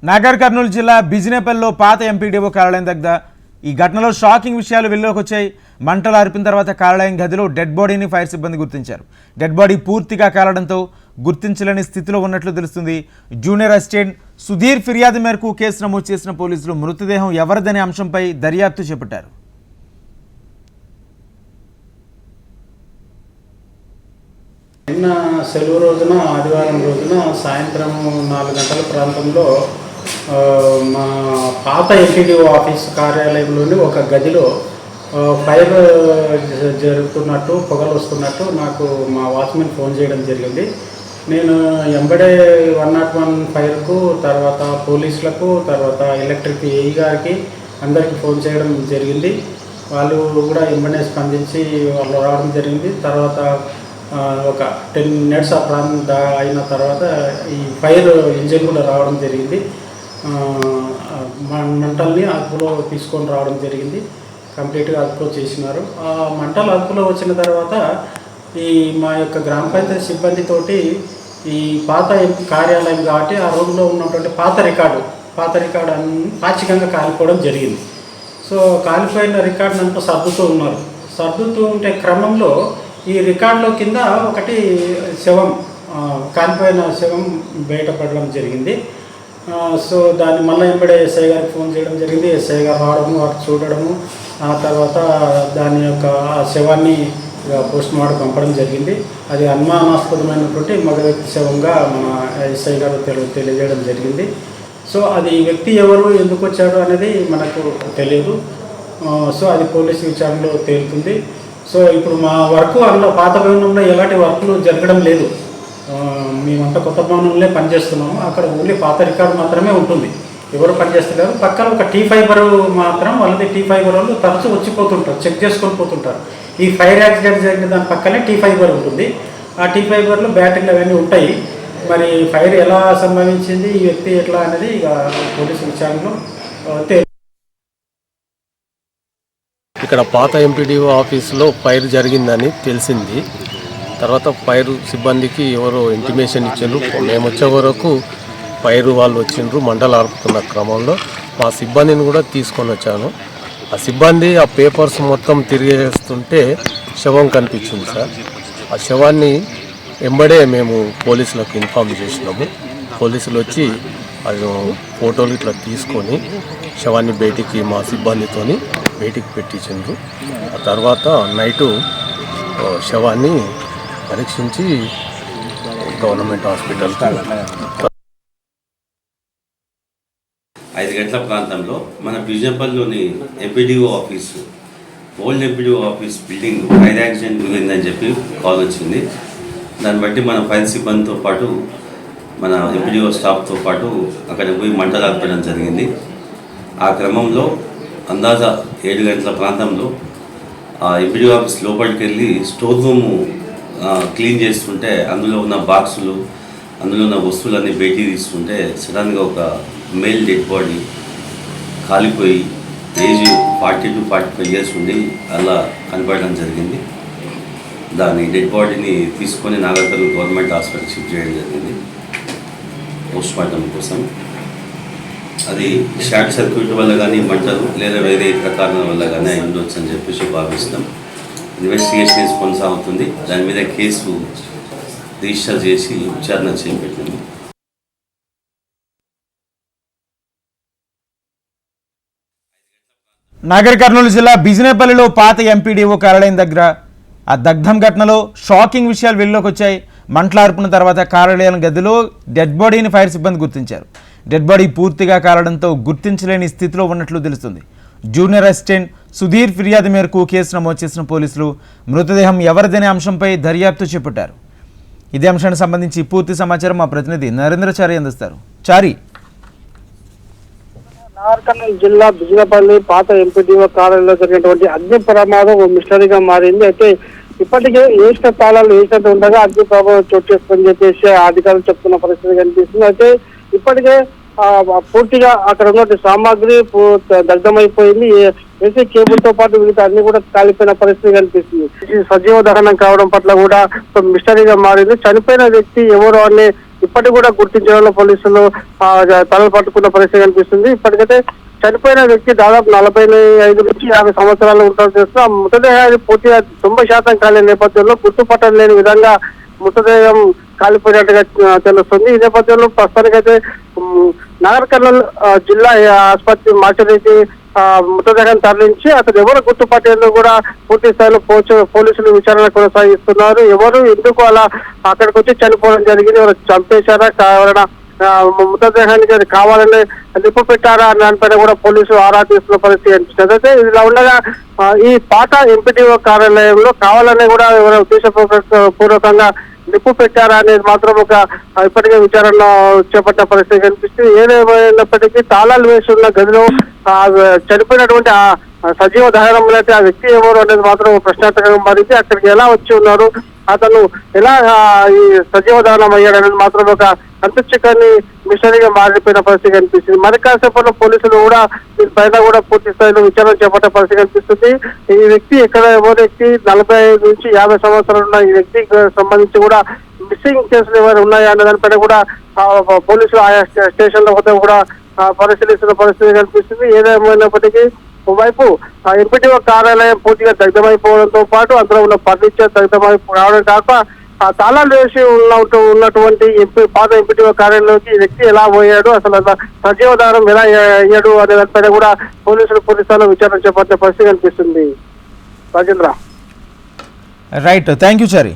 నాగర్ కర్నూలు జిల్లా బిజినేపల్లిలో పాత ఎంపీడీఓ కార్యాలయం దగ్గర ఈ ఘటనలో షాకింగ్ విషయాలు వెలుగులోకి వచ్చాయి. మంటలు ఆర్పిన తర్వాత కార్యాలయం గదిలో డెడ్ బాడీని ఫైర్ సిబ్బంది గుర్తించారు. డెడ్ బాడీ పూర్తిగా కాలడంతో గుర్తించలేని స్థితిలో ఉన్నట్లు తెలుస్తుంది. జూనియర్ అసిస్టెంట్ సుధీర్ ఫిర్యాదు మేరకు కేసు నమోదు చేసిన పోలీసులు మృతదేహం ఎవరిదనే అంశంపై దర్యాప్తు చేపట్టారు. నిన్న సెలవు రోజున ఆదివారం రోజున సాయంత్రం 4 గంటల ప్రాంతంలో మా పాత ఎంపీడీఓ ఆఫీస్ కార్యాలయంలోని ఒక గదిలో ఫైర్ జరుగుతున్నట్టు, పొగలు వస్తున్నట్టు నాకు మా వాచ్మెన్ ఫోన్ చేయడం జరిగింది. నేను ఎంబడే 101 ఫైర్కు, తర్వాత పోలీసులకు, తర్వాత ఎలక్ట్రిక్ ఏఈ గారికి అందరికీ ఫోన్ చేయడం జరిగింది. వాళ్ళు కూడా ఎంబడే స్పందించి వాళ్ళు రావడం జరిగింది. తర్వాత ఒక 10 మినిట్స్ అయిన తర్వాత ఈ ఫైర్ ఇంజిన్ కూడా రావడం జరిగింది. మంటల్ని అదుపులో తీసుకొని రావడం జరిగింది. కంప్లీట్గా అదుపులో చేసినారు. ఆ మంటలు అదుపులో వచ్చిన తర్వాత ఈ మా యొక్క గ్రామ పంచాయతీ సిబ్బందితోటి ఈ పాత కార్యాలయం కాబట్టి ఆ రూమ్లో ఉన్నటువంటి పాత రికార్డు పాచికంగా కాలిపోవడం జరిగింది. సో కాలిపోయిన రికార్డును అంతా సర్దుతూ ఉంటే క్రమంలో ఈ రికార్డులో కింద ఒకటి శవం, కాలిపోయిన శవం బయటపడడం జరిగింది. సో దాన్ని మళ్ళీ ఎంబడే ఎస్ఐ గారికి ఫోన్ చేయడం జరిగింది. ఎస్ఐ గారు రావడము, వాటి చూడడము, ఆ తర్వాత దాని యొక్క ఆ శవాన్ని పోస్ట్ మార్టం పంపడం జరిగింది. అది అనుమానాస్పదమైనటువంటి మగ వ్యక్తి శవంగా మన ఎస్ఐ గారు తెలియజేయడం జరిగింది. సో అది వ్యక్తి ఎవరు, ఎందుకు వచ్చాడు అనేది మనకు తెలియదు. సో అది పోలీసు విచారణలో తేలుతుంది. సో ఇప్పుడు మా వర్క్ అందులో పాత భవనంలో ఎలాంటి వర్క్లు జరగడం లేదు. మేమంతా కొత్త భవనంలో పనిచేస్తున్నాము. అక్కడ ఓన్లీ పాత రికార్డు మాత్రమే ఉంటుంది, ఎవరు పనిచేస్తలేరు. పక్కన ఒక టీ ఫైబర్ మాత్రం వాళ్ళది టీ ఫైబర్ వాళ్ళు తరచూ వచ్చిపోతుంటారు, చెక్ చేసుకొని పోతుంటారు. ఈ ఫైర్ యాక్సిడెంట్ జరిగిన దాని పక్కనే టీ ఫైబర్ ఉంటుంది. ఆ టీ ఫైబర్లో బ్యాటరీలు అవన్నీ ఉంటాయి. మరి ఫైర్ ఎలా సంభవించింది, ఈ వ్యక్తి ఎట్లా అనేది ఇక పోలీసు విచారణలో ఇక్కడ పాత ఎంపీడీఓ ఆఫీసులో ఫైర్ జరిగిందని తెలిసింది. తర్వాత ఫైర్ సిబ్బందికి ఎవరో ఇంటిమేషన్ ఇచ్చిండ్రు. మేము వచ్చే వరకు ఫైర్ వాళ్ళు వచ్చిండ్రు. మంటలు ఆర్పుతున్న క్రమంలో మా సిబ్బందిని కూడా తీసుకొని వచ్చాను. ఆ సిబ్బంది ఆ పేపర్స్ మొత్తం తిరిగేస్తుంటే శవం కనిపించింది సార్. ఆ శవాన్ని ఎంబడే మేము పోలీసులకు ఇన్ఫామ్ చేసినాము. పోలీసులు వచ్చి అది ఫోటోలు ఇట్లా తీసుకొని శవాన్ని బయటికి మా సిబ్బందితోని బయటికి పెట్టించిండ్రు. ఆ తర్వాత నైటు శవాన్ని పరీక్షించి గవర్నమెంట్ హాస్పిటల్కి 5 గంటల ప్రాంతంలో మన బిజినేపల్లిలోని MPDO office, old MPDO office building fire accident గురిందని చెప్పి కాల్ వచ్చింది. దాన్ని బట్టి మన ఫైర్ సిబ్బందితో పాటు మన ఎంపీడీఓ స్టాఫ్తో పాటు అక్కడ పోయి మంటలు ఆర్పడం జరిగింది. ఆ క్రమంలో అందాజా 7 గంటల ప్రాంతంలో ఆ ఎంపీడీఓ ఆఫీస్ లోపలికి వెళ్ళి స్టోర్ రూము క్లీన్ చేస్తుంటే అందులో ఉన్న బాక్సులు, అందులో ఉన్న వస్తువులన్నీ బయటికి తీస్తుంటే సడన్గా ఒక మేల్ డెడ్ బాడీ కాలిపోయి ఏజ్ 40 to 45 years ఉండి అలా కనపడడం జరిగింది. దాని డెడ్ బాడీని తీసుకొని Nagar Kurnool government hospital shift చేయడం జరిగింది పోస్ట్ మార్టం కోసం. అది షార్ట్ సర్క్యూట్ వల్ల కానీ మంటలు లేదా వేరే ఇతర కారణాల వల్ల కానీ అయి ఉండొచ్చు అని చెప్పేసి భావిస్తాం. ఇన్వెస్టిగేషన్ కొనసాగుతుంది. దాని మీద కేసు రిజిస్టర్ చేసి విచారణ చేపట్టింది. నాగర్ కర్నూలు జిల్లా బిజినేపల్లిలో పాత ఎంపీడీఓ కార్యాలయం దగ్గర ఆ దగ్ధం ఘటనలో షాకింగ్ విషయాలు వెలుగులోకి వచ్చాయి. మంటలార్పున తర్వాత కార్యాలయం గదిలో డెడ్ బాడీని ఫైర్ సిబ్బంది గుర్తించారు. డెడ్ బాడీ పూర్తిగా కాలడంతో గుర్తించలేని స్థితిలో ఉన్నట్లు తెలుస్తుంది. జూనియర్ అసిస్టెంట్ సుధీర్ ఫిర్యాదు మేరకు కేసు నమోదు చేసిన పోలీసులు మృతదేహం ఎవరిదనే అంశంపై దర్యాప్తు చేపట్టారు. ఇదే అంశానికి సంబంధించి పూర్తి సమాచారం మా ప్రతినిధి నరేంద్రచారి అందిస్తారు. చారి, నాగర్ కర్నూలు జిల్లా బిజినపల్లి పాత ఎంపీడీఓ కార్యాలయంలో జరిగినటువంటి అగ్ని ప్రమాదం మిస్టరీగా మారింది. అయితే ఇప్పటికే వేసిన తాళాలు వేసినట్టు ఉండగా అగ్ని ప్రమాదం చోటు చేసుకుని చెప్పేసి అధికారులు చెప్తున్న పరిస్థితి కనిపిస్తుంది. అయితే ఇప్పటికే పూర్తిగా అక్కడ ఉన్న సామాగ్రి దగ్ధమైపోయింది. ఏసీ కేబుల్ తో పాటు మిగతా అన్ని కూడా కాలిపోయిన పరిస్థితి కనిపిస్తుంది. సజీవ దహనం కావడం పట్ల కూడా మిస్టరీగా మారింది. చనిపోయిన వ్యక్తి ఎవరు అనే ఇప్పటికి కూడా గుర్తించడంలో పోలీసులు తలలు పట్టుకున్న పరిస్థితి కనిపిస్తుంది. ఇప్పటికైతే చనిపోయిన వ్యక్తి దాదాపు 45 నుంచి 50 సంవత్సరాలు ఉంటారు చేస్తూ ఆ మృతదేహాన్ని పూర్తిగా 90% కాలే నేపథ్యంలో గుర్తుపట్టలేని విధంగా మృతదేహం కాలిపోయినట్టుగా తెలుస్తుంది. ఈ నేపథ్యంలో ప్రస్తుతానికైతే నాగర్ కర్నూల్ జిల్లా ఆసుపత్రి మార్చడానికి మృతదేహాన్ని తరలించి అతను ఎవరు గుర్తుపట్టేందుకు కూడా పూర్తి స్థాయిలో పోలీసులు విచారణ కొనసాగిస్తున్నారు. ఎవరు ఎందుకు అలా అక్కడికి వచ్చి చనిపోవడం జరిగింది, ఎవరు చంపేశారా, ఎవరైనా మృతదేహానికి అది కావాలని నిప్పు పెట్టారా అన్న దానిపైన కూడా పోలీసులు ఆరా తీస్తున్న పరిస్థితి అనిపిస్తుంది. అయితే ఇలా ఉండగా ఈ పాత ఎంపీటీఓ కార్యాలయంలో కావాలని కూడా ఎవరైనా ఉద్దేశపూర్వకంగా నిప్పు పెట్టారా అనేది మాత్రం ఇప్పటికే విచారణ చేపట్టిన పరిస్థితి కనిపిస్తుంది. ఏదేమైనప్పటికీ తాళాలు వేసి ఉన్న గదిలో చనిపోయినటువంటి సజీవ దహనంలో అయితే ఆ వ్యక్తి ఎవరు అనేది మాత్రం ప్రశ్నార్థకంగా మారింది. అక్కడికి ఎలా వచ్చి ఉన్నారు, అతను ఎలా ఈ సజీవ దహనం అయ్యాడు అనేది మాత్రం అంతుచిక్కని మిషనరీగా మారిపోయిన పరిస్థితి కనిపిస్తుంది. మరి కాసేపట్లో పోలీసులు కూడా దీనిపైన కూడా పూర్తి స్థాయిలో విచారణ చేపట్టే పరిస్థితి కనిపిస్తుంది. ఈ వ్యక్తి ఎవరు వ్యక్తి 45 నుంచి 50 సంవత్సరాలు ఉన్న ఈ వ్యక్తికి సంబంధించి కూడా మిస్సింగ్ కేసులు ఎవరు ఉన్నాయా అనే దానిపైన కూడా పోలీసులు ఆయా స్టేషన్ల వద్ద కూడా పరిశీలిస్తున్న పరిస్థితి కనిపిస్తుంది. ఏదేమైనప్పటికీ ఒకవైపు ఎంపీటీఓ కార్యాలయం పూర్తిగా దగ్ధమైపోవడంతో పాటు అందులో ఉన్న ఫర్నిచర్ దగ్ధమైపోవడం కాక తాళాలు వేసి ఉన్నటువంటి పాత ఎంపీటీఓ కార్యాలయంలోకి ఈ వ్యక్తి ఎలా పోయాడు, అసలు సజీవ దానం ఎలా అయ్యాడు అనే దానిపైన కూడా పోలీసులు పూర్తి స్థాయిలో విచారణ చేపట్టే పరిస్థితి కనిపిస్తుంది. Rajendra. Right, thank you Chari.